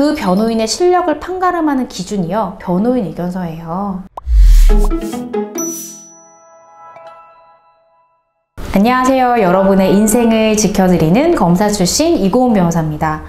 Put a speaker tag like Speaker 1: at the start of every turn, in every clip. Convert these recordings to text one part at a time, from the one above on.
Speaker 1: 그 변호인의 실력을 판가름하는 기준이요, 변호인 의견서예요. 안녕하세요. 여러분의 인생을 지켜드리는 검사 출신 이고은 변호사입니다.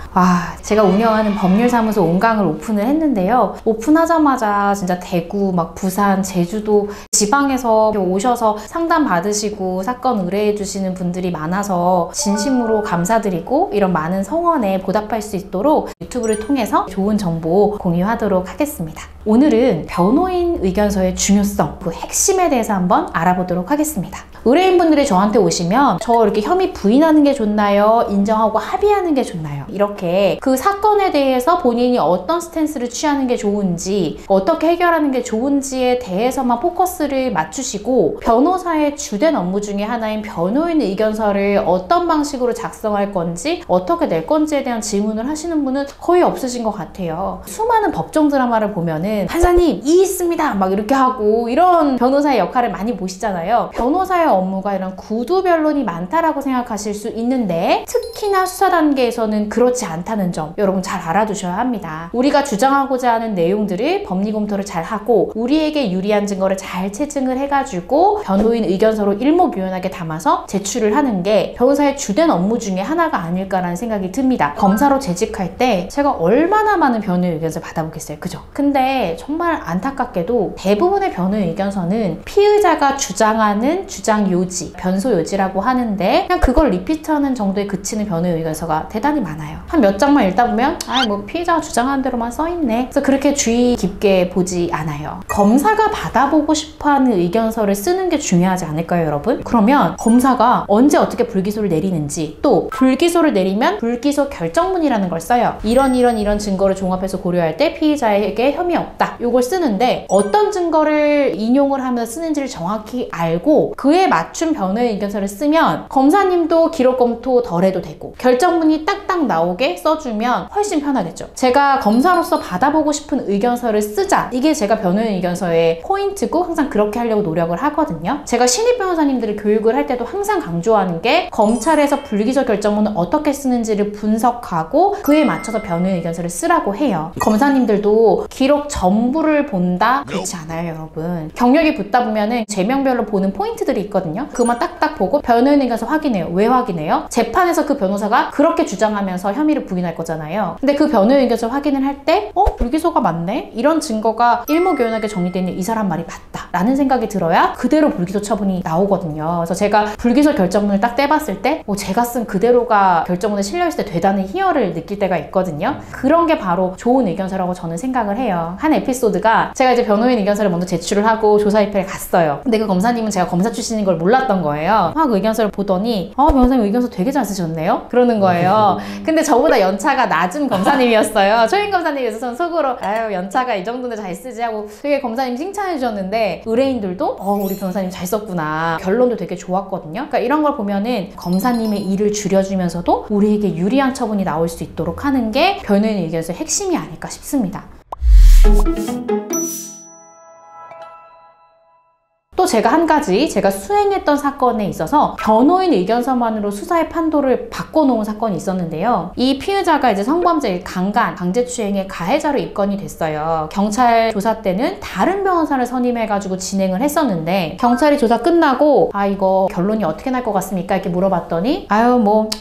Speaker 1: 제가 운영하는 법률사무소 온강을 오픈을 했는데요. 오픈하자마자 진짜 대구, 부산, 제주도 지방에서 오셔서 상담 받으시고 사건 의뢰해 주시는 분들이 많아서 진심으로 감사드리고, 이런 많은 성원에 보답할 수 있도록 유튜브를 통해서 좋은 정보 공유하도록 하겠습니다. 오늘은 변호인 의견서의 중요성, 그 핵심에 대해서 한번 알아보도록 하겠습니다. 의뢰인분들이 저한테 오시면 저 이렇게 혐의 부인하는 게 좋나요? 인정하고 합의하는 게 좋나요? 이렇게 그 사건에 대해서 본인이 어떤 스탠스를 취하는 게 좋은지, 어떻게 해결하는 게 좋은지에 대해서만 포커스를 맞추시고, 변호사의 주된 업무 중에 하나인 변호인 의견서를 어떤 방식으로 작성할 건지, 어떻게 낼 건지에 대한 질문을 하시는 분은 거의 없으신 것 같아요. 수많은 법정 드라마를 보면은 판사님 이 있습니다 막 이렇게 하고, 이런 변호사의 역할을 많이 보시잖아요. 변호사의 업무가 이런 구두 변론이 많다라고 생각하실 수 있는데, 특히나 수사 단계에서는 그렇지 않다는 점 여러분 잘 알아두셔야 합니다. 우리가 주장하고자 하는 내용들을 법리 검토를 잘 하고, 우리에게 유리한 증거를 잘 채증을 해가지고 변호인 의견서로 일목요연하게 담아서 제출을 하는 게 변호사의 주된 업무 중에 하나가 아닐까라는 생각이 듭니다. 검사로 재직할 때 제가 얼마나 많은 변호인 의견서를 받아보겠어요, 그죠? 근데 정말 안타깝게도 대부분의 변호인 의견서는 피의자가 주장하는 주장 요지, 변소 요지라고 하는데 그냥 그걸 리피트하는 정도에 그치는 변호인 의견서가 대단히 많아요. 한 몇 장만 읽다 보면 피의자가 주장하는 대로만 써있네. 그래서 그렇게 주의 깊게 보지 않아요. 검사가 받아보고 싶어하는 의견서를 쓰는 게 중요하지 않을까요, 여러분? 그러면 검사가 언제 어떻게 불기소를 내리는지, 또 불기소를 내리면 불기소 결정문이라는 걸 써요. 이런 증거를 종합해서 고려할 때 피의자에게 혐의 없다, 요걸 쓰는데 어떤 증거를 인용을 하면서 쓰는지를 정확히 알고 그에 맞춘 변호인 의견서를 쓰면 검사님도 기록 검토 덜 해도 되고 결정문이 딱딱 나오게 써주면 훨씬 편하겠죠. 제가 검사로서 받아보고 싶은 의견서를 쓰자, 이게 제가 변호인 의견서의 포인트고 항상 그렇게 하려고 노력을 하거든요. 제가 신입 변호사님들을 교육을 할 때도 항상 강조하는 게, 검찰에서 불기소 결정문을 어떻게 쓰는지를 분석하고 그에 맞춰서 변호인 의견서를 쓰라고 해요. 검사님들도 기록 전부를 본다? 그렇지 않아요, 여러분. 경력이 붙다 보면은 제명별로 보는 포인트들이 있거든요. 그만 딱딱 보고 변호인 의견서 확인해요. 왜 확인해요? 재판에서 그 변호사가 그렇게 주장하면서 혐의를 부인할 거잖아요. 근데 그 변호인 의견서 확인을 할 때 불기소가 맞네? 이런 증거가 일목요연하게 정리되는 이 사람 말이 맞다 라는 생각이 들어야 그대로 불기소 처분이 나오거든요. 그래서 제가 불기소 결정문을 딱 떼봤을 때 제가 쓴 그대로가 결정문에 실려있을 때 되다는 희열을 느낄 때가 있거든요. 그런 게 바로 좋은 의견서라고 저는 생각을 해요. 한 에피소드가, 제가 이제 변호인 의견서를 먼저 제출을 하고 조사 입회를 갔어요. 근데 그 검사님은 제가 검사 출신인 걸 몰랐던 거예요. 막 의견서를 보더니 변호사님 의견서 되게 잘 쓰셨네요? 그러는 거예요. 근데 저보다 연차가 낮은 검사님이었어요. 초임 검사님이어서 저는 속으로 연차가 이 정도는 잘 쓰지 하고 되게 검사님 칭찬해 주셨는데, 의뢰인들도 우리 변호사님 잘 썼구나, 결론도 되게 좋았거든요. 그러니까 이런 걸 보면은 검사님의 일을 줄여주면서도 우리에게 유리한 처분이 나올 수 있도록 하는 게 변호인 의견서의 핵심이 아닐까 싶습니다. 또 제가 한 가지, 제가 수행했던 사건에 있어서 변호인 의견서만으로 수사의 판도를 바꿔놓은 사건이 있었는데요. 이 피의자가 이제 성범죄, 강간, 강제추행의 가해자로 입건이 됐어요. 경찰 조사 때는 다른 변호사를 선임해가지고 진행을 했었는데, 경찰이 조사 끝나고 이거 결론이 어떻게 날 것 같습니까? 이렇게 물어봤더니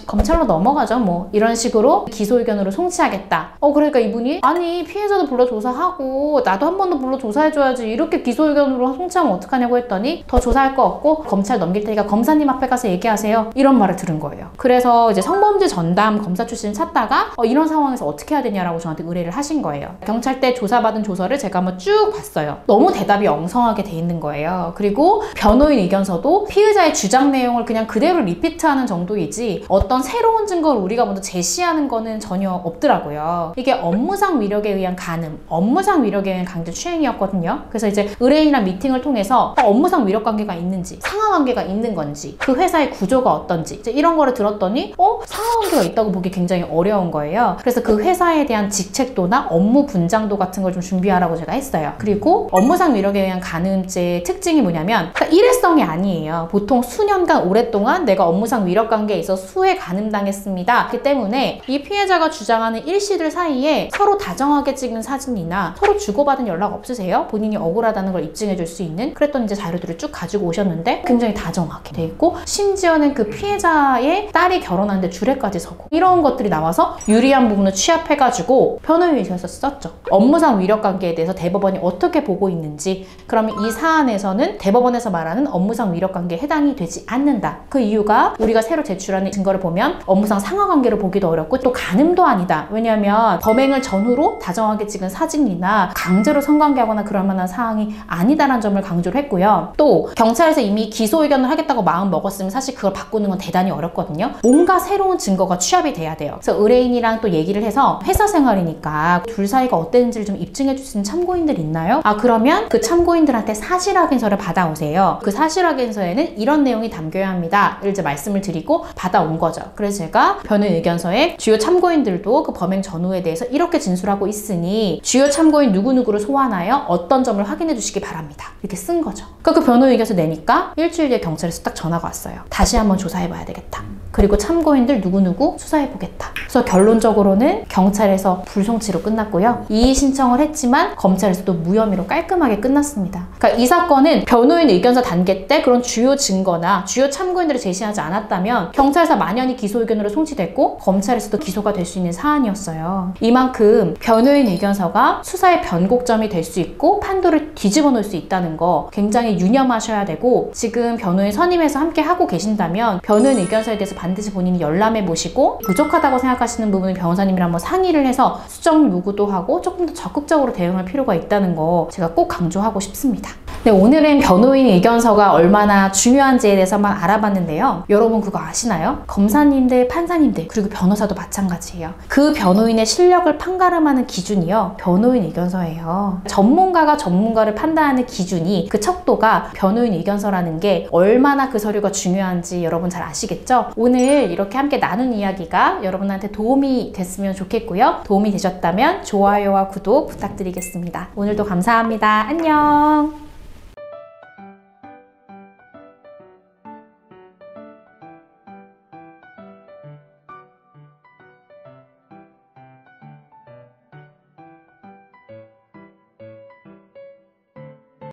Speaker 1: 검찰로 넘어가죠, 이런 식으로 기소 의견으로 송치하겠다. 그러니까 이분이 피해자도 불러 조사하고 나도 한 번 더 불러 조사해줘야지, 이렇게 기소 의견으로 송치하면 어떡하냐고 했더니, 더 조사할 거 없고 검찰 넘길 테니까 검사님 앞에 가서 얘기하세요, 이런 말을 들은 거예요. 그래서 이제 성범죄 전담 검사 출신을 찾다가 이런 상황에서 어떻게 해야 되냐라고 저한테 의뢰를 하신 거예요. 경찰대 조사받은 조서를 제가 한번 쭉 봤어요. 너무 대답이 엉성하게 돼 있는 거예요. 그리고 변호인 의견서도 피의자의 주장 내용을 그냥 그대로 리피트하는 정도이지 어떤 새로운 증거를 우리가 먼저 제시하는 거는 전혀 없더라고요. 이게 업무상 위력에 의한 간음, 업무상 위력에 의한 강제추행이었거든요. 그래서 이제 의뢰인이랑 미팅을 통해서 업무상 업무상 위력 관계가 있는지, 상하 관계가 있는 건지, 그 회사의 구조가 어떤지 이제 이런 거를 들었더니 상하 관계가 있다고 보기 굉장히 어려운 거예요. 그래서 그 회사에 대한 직책도나 업무 분장도 같은 걸 좀 준비하라고 제가 했어요. 그리고 업무상 위력에 의한 간음죄의 특징이 뭐냐면 그러니까 일회성이 아니에요. 보통 수년간 오랫동안 내가 업무상 위력 관계에 있어서 수해 간음당했습니다. 그렇기 때문에 이 피해자가 주장하는 일시들 사이에 서로 다정하게 찍은 사진이나 서로 주고받은 연락 없으세요? 본인이 억울하다는 걸 입증해 줄 수 있는 그랬던 이제 자료들을 쭉 가지고 오셨는데 굉장히 다정하게 돼 있고 심지어는 그 피해자의 딸이 결혼하는데 주례까지 서고 이런 것들이 나와서 유리한 부분을 취합해가지고 변호인에서 썼죠. 업무상 위력 관계에 대해서 대법원이 어떻게 보고 있는지 그러면 이 사안에서는 대법원에서 말하는 업무상 위력 관계에 해당이 되지 않는다. 그 이유가 우리가 새로 제출하는 증거를 보면 업무상 상하 관계로 보기도 어렵고 또 간음도 아니다. 왜냐하면 범행을 전후로 다정하게 찍은 사진이나 강제로 성관계하거나 그럴 만한 사항이 아니다라는 점을 강조를 했고요. 또 경찰에서 이미 기소 의견을 하겠다고 마음 먹었으면 사실 그걸 바꾸는 건 대단히 어렵거든요. 뭔가 새로운 증거가 취합이 돼야 돼요. 그래서 의뢰인이랑 또 얘기를 해서 회사 생활이니까 둘 사이가 어땠는지를 좀 입증해 줄 수 있는 참고인들 있나요? 그러면 그 참고인들한테 사실 확인서를 받아오세요. 그 사실 확인서에는 이런 내용이 담겨야 합니다. 를 이제 말씀을 드리고 받아온 거죠. 그래서 제가 변호인 의견서에 주요 참고인들도 그 범행 전후에 대해서 이렇게 진술하고 있으니 주요 참고인 누구누구를 소환하여 어떤 점을 확인해 주시기 바랍니다. 이렇게 쓴 거죠. 그러니까 그 변호인 의견서 내니까 일주일 뒤에 경찰에서 딱 전화가 왔어요. 다시 한번 조사해봐야 되겠다. 그리고 참고인들 누구누구 수사해보겠다. 그래서 결론적으로는 경찰에서 불송치로 끝났고요. 이의 신청을 했지만 검찰에서도 무혐의로 깔끔하게 끝났습니다. 그러니까 이 사건은 변호인 의견서 단계 때 그런 주요 증거나 주요 참고인들을 제시하지 않았다면 경찰에서 만연히 기소 의견으로 송치됐고 검찰에서도 기소가 될 수 있는 사안이었어요. 이만큼 변호인 의견서가 수사의 변곡점이 될 수 있고 판도를 뒤집어 놓을 수 있다는 거 굉장히 유념하셔야 되고 지금 변호인 선임해서 함께 하고 계신다면 변호인 의견서에 대해서 반드시 본인이 열람해 보시고 부족하다고 생각하시는 부분을 변호사님이랑 한번 상의를 해서 수정 요구도 하고 조금 더 적극적으로 대응할 필요가 있다는 거 제가 꼭 강조하고 싶습니다. 네, 오늘은 변호인 의견서가 얼마나 중요한지에 대해서만 알아봤는데요. 여러분 그거 아시나요? 검사님들, 판사님들, 그리고 변호사도 마찬가지예요. 그 변호인의 실력을 판가름하는 기준이요. 변호인 의견서예요. 전문가가 전문가를 판단하는 기준이 그 척도가 변호인 의견서라는 게 얼마나 그 서류가 중요한지 여러분 잘 아시겠죠? 오늘 이렇게 함께 나눈 이야기가 여러분한테 도움이 됐으면 좋겠고요. 도움이 되셨다면 좋아요와 구독 부탁드리겠습니다. 오늘도 감사합니다. 안녕!